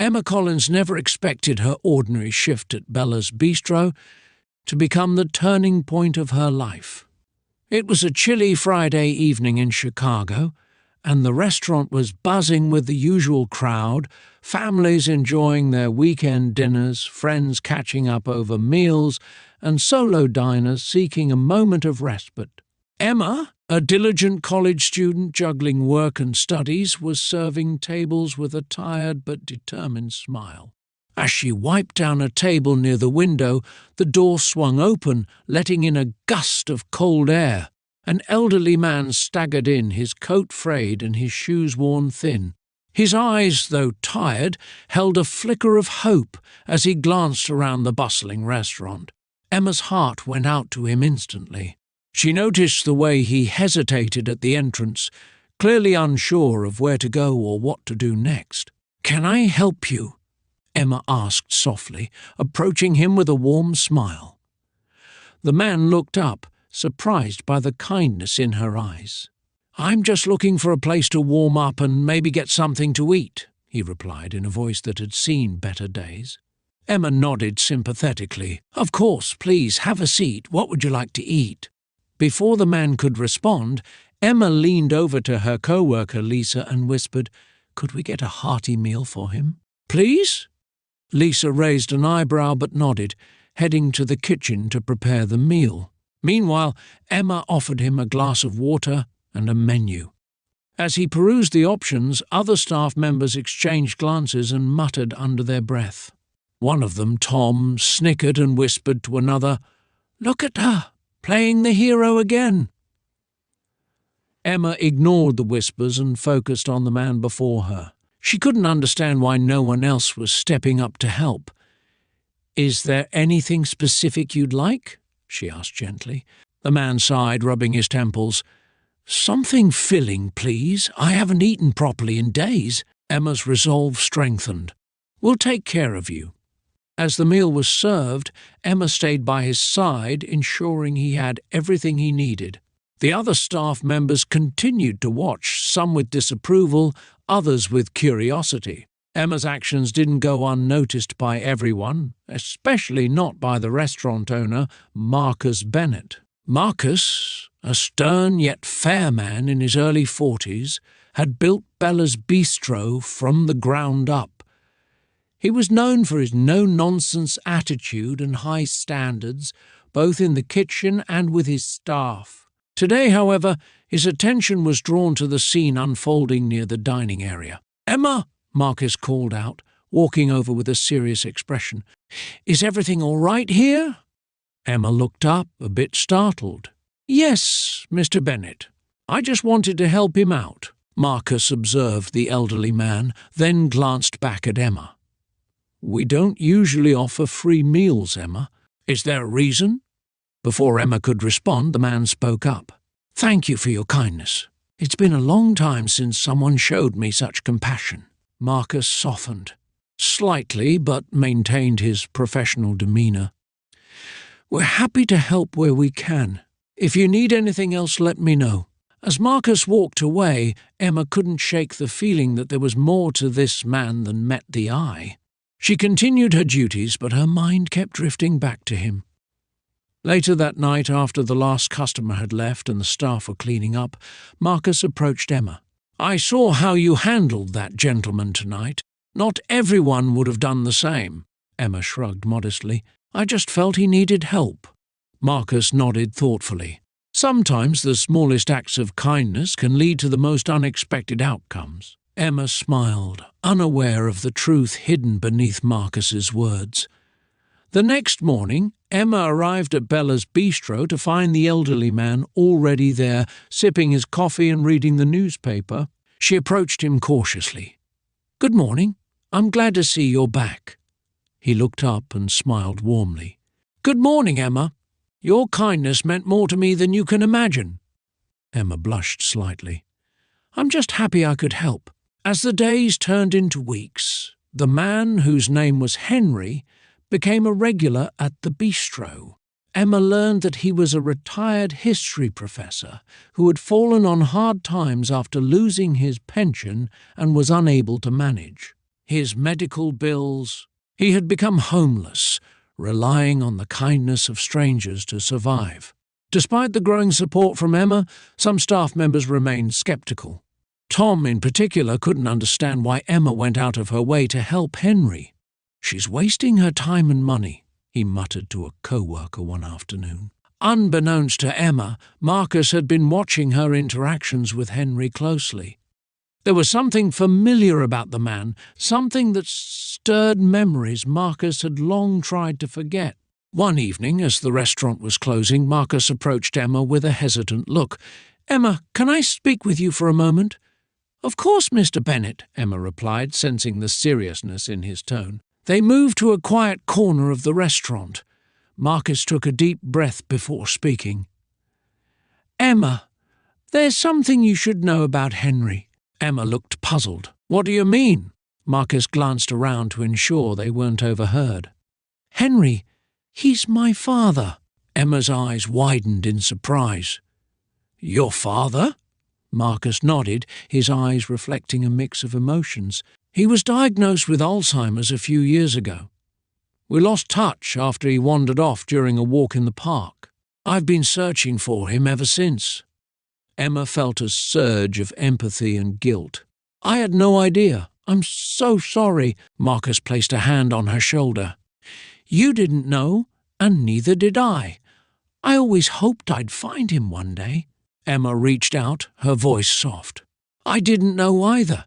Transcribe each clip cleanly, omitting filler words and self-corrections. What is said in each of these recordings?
Emma Collins never expected her ordinary shift at Bella's Bistro to become the turning point of her life. It was a chilly Friday evening in Chicago, and the restaurant was buzzing with the usual crowd, families enjoying their weekend dinners, friends catching up over meals, and solo diners seeking a moment of respite. Emma, a diligent college student juggling work and studies, was serving tables with a tired but determined smile. As she wiped down a table near the window, the door swung open, letting in a gust of cold air. An elderly man staggered in, his coat frayed and his shoes worn thin. His eyes, though tired, held a flicker of hope as he glanced around the bustling restaurant. Emma's heart went out to him instantly. She noticed the way he hesitated at the entrance, clearly unsure of where to go or what to do next. "Can I help you?" Emma asked softly, approaching him with a warm smile. The man looked up, surprised by the kindness in her eyes. "I'm just looking for a place to warm up and maybe get something to eat," he replied in a voice that had seen better days. Emma nodded sympathetically. "Of course, please, have a seat. What would you like to eat?" Before the man could respond, Emma leaned over to her co-worker Lisa and whispered, "Could we get a hearty meal for him?" "Please?" Lisa raised an eyebrow but nodded, heading to the kitchen to prepare the meal. Meanwhile, Emma offered him a glass of water and a menu. As he perused the options, other staff members exchanged glances and muttered under their breath. One of them, Tom, snickered and whispered to another, "Look at her, playing the hero again." Emma ignored the whispers and focused on the man before her. She couldn't understand why no one else was stepping up to help. "Is there anything specific you'd like?" she asked gently. The man sighed, rubbing his temples. "Something filling, please. I haven't eaten properly in days." Emma's resolve strengthened. "We'll take care of you." As the meal was served, Emma stayed by his side, ensuring he had everything he needed. The other staff members continued to watch, some with disapproval, others with curiosity. Emma's actions didn't go unnoticed by everyone, especially not by the restaurant owner, Marcus Bennett. Marcus, a stern yet fair man in his early 40s, had built Bella's Bistro from the ground up. He was known for his no-nonsense attitude and high standards, both in the kitchen and with his staff. Today, however, his attention was drawn to the scene unfolding near the dining area. "Emma!" Marcus called out, walking over with a serious expression. "Is everything all right here?" Emma looked up, a bit startled. "Yes, Mr. Bennett. I just wanted to help him out," Marcus observed the elderly man, then glanced back at Emma. "We don't usually offer free meals, Emma. Is there a reason?" Before Emma could respond, the man spoke up. "Thank you for your kindness. It's been a long time since someone showed me such compassion." Marcus softened, slightly, but maintained his professional demeanor. "We're happy to help where we can. If you need anything else, let me know." As Marcus walked away, Emma couldn't shake the feeling that there was more to this man than met the eye. She continued her duties, but her mind kept drifting back to him. Later that night, after the last customer had left and the staff were cleaning up, Marcus approached Emma. "I saw how you handled that gentleman tonight. Not everyone would have done the same." Emma shrugged modestly. "I just felt he needed help." Marcus nodded thoughtfully. Sometimes the smallest acts of kindness can lead to the most unexpected outcomes. Emma smiled, unaware of the truth hidden beneath Marcus's words. The next morning, Emma arrived at Bella's Bistro to find the elderly man already there, sipping his coffee and reading the newspaper. She approached him cautiously. "Good morning. I'm glad to see you're back." He looked up and smiled warmly. "Good morning, Emma. Your kindness meant more to me than you can imagine." Emma blushed slightly. "I'm just happy I could help." As the days turned into weeks, the man, whose name was Henry, became a regular at the bistro. Emma learned that he was a retired history professor who had fallen on hard times after losing his pension and was unable to manage. his medical bills. He had become homeless, relying on the kindness of strangers to survive. Despite the growing support from Emma, some staff members remained skeptical. Tom, in particular, couldn't understand why Emma went out of her way to help Henry. "She's wasting her time and money," he muttered to a co-worker one afternoon. Unbeknownst to Emma, Marcus had been watching her interactions with Henry closely. There was something familiar about the man, something that stirred memories Marcus had long tried to forget. One evening, as the restaurant was closing, Marcus approached Emma with a hesitant look. "Emma, can I speak with you for a moment?" "Of course, Mr. Bennet," Emma replied, sensing the seriousness in his tone. They moved to a quiet corner of the restaurant. Marcus took a deep breath before speaking. "Emma, there's something you should know about Henry." Emma looked puzzled. "What do you mean?" Marcus glanced around to ensure they weren't overheard. "Henry, he's my father." Emma's eyes widened in surprise. "Your father?" Marcus nodded, his eyes reflecting a mix of emotions. "He was diagnosed with Alzheimer's a few years ago. We lost touch after he wandered off during a walk in the park. I've been searching for him ever since." Emma felt a surge of empathy and guilt. "I had no idea. I'm so sorry." Marcus placed a hand on her shoulder. "You didn't know, and neither did I. I always hoped I'd find him one day." Emma reached out, her voice soft. "I didn't know either.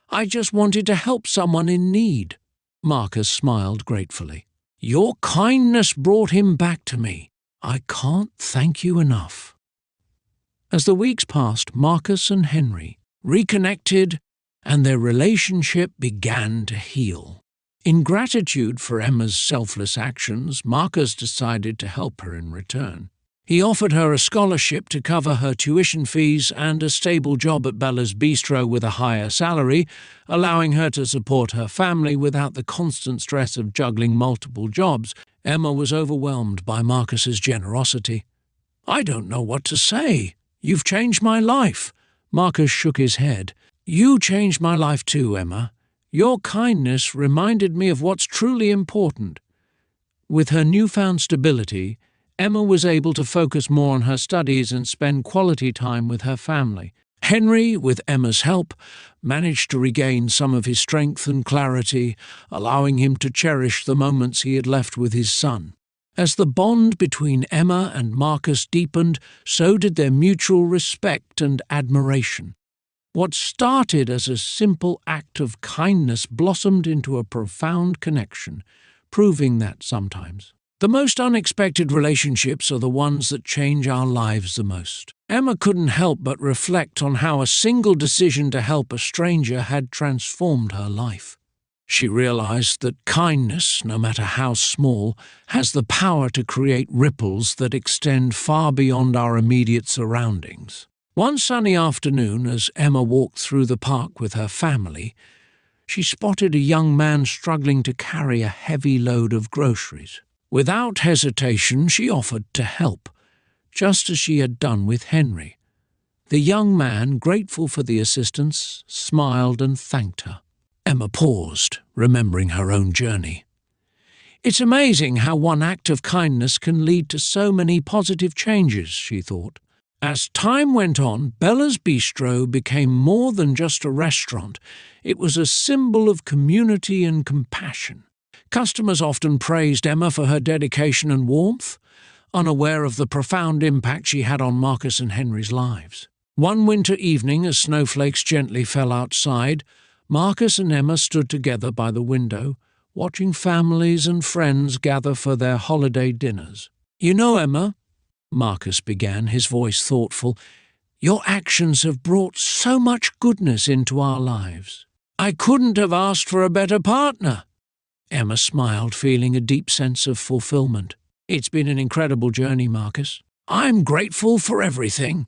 I just wanted to help someone in need." Marcus smiled gratefully. "Your kindness brought him back to me. I can't thank you enough." As the weeks passed, Marcus and Henry reconnected, and their relationship began to heal. In gratitude for Emma's selfless actions, Marcus decided to help her in return. He offered her a scholarship to cover her tuition fees and a stable job at Bella's Bistro with a higher salary, allowing her to support her family without the constant stress of juggling multiple jobs. Emma was overwhelmed by Marcus's generosity. "I don't know what to say. You've changed my life." Marcus shook his head. "You changed my life too, Emma. Your kindness reminded me of what's truly important." With her newfound stability, Emma was able to focus more on her studies and spend quality time with her family. Henry, with Emma's help, managed to regain some of his strength and clarity, allowing him to cherish the moments he had left with his son. As the bond between Emma and Marcus deepened, so did their mutual respect and admiration. What started as a simple act of kindness blossomed into a profound connection, proving that sometimes the most unexpected relationships are the ones that change our lives the most. Emma couldn't help but reflect on how a single decision to help a stranger had transformed her life. She realized that kindness, no matter how small, has the power to create ripples that extend far beyond our immediate surroundings. One sunny afternoon, as Emma walked through the park with her family, she spotted a young man struggling to carry a heavy load of groceries. Without hesitation, she offered to help, just as she had done with Henry. The young man, grateful for the assistance, smiled and thanked her. Emma paused, remembering her own journey. It's amazing how one act of kindness can lead to so many positive changes, she thought. As time went on, Bella's Bistro became more than just a restaurant. It was a symbol of community and compassion. Customers often praised Emma for her dedication and warmth, unaware of the profound impact she had on Marcus and Henry's lives. One winter evening, as snowflakes gently fell outside, Marcus and Emma stood together by the window, watching families and friends gather for their holiday dinners. "You know, Emma," Marcus began, his voice thoughtful, "your actions have brought so much goodness into our lives. I couldn't have asked for a better partner." Emma smiled, feeling a deep sense of fulfillment. "It's been an incredible journey, Marcus. I'm grateful for everything."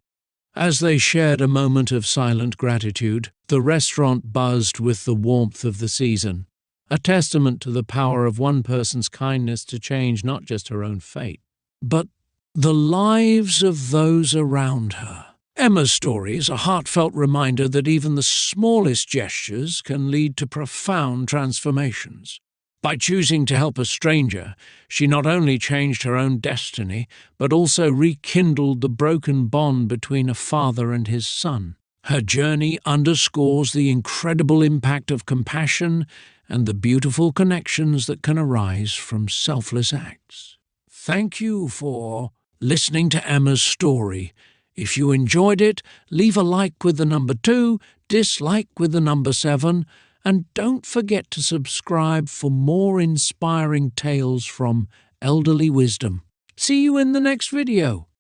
As they shared a moment of silent gratitude, the restaurant buzzed with the warmth of the season, a testament to the power of one person's kindness to change not just her own fate, but the lives of those around her. Emma's story is a heartfelt reminder that even the smallest gestures can lead to profound transformations. By choosing to help a stranger, she not only changed her own destiny, but also rekindled the broken bond between a father and his son. Her journey underscores the incredible impact of compassion and the beautiful connections that can arise from selfless acts. Thank you for listening to Emma's story. If you enjoyed it, leave a like with the number 2, dislike with the number 7, and don't forget to subscribe for more inspiring tales from elderly wisdom. See you in the next video.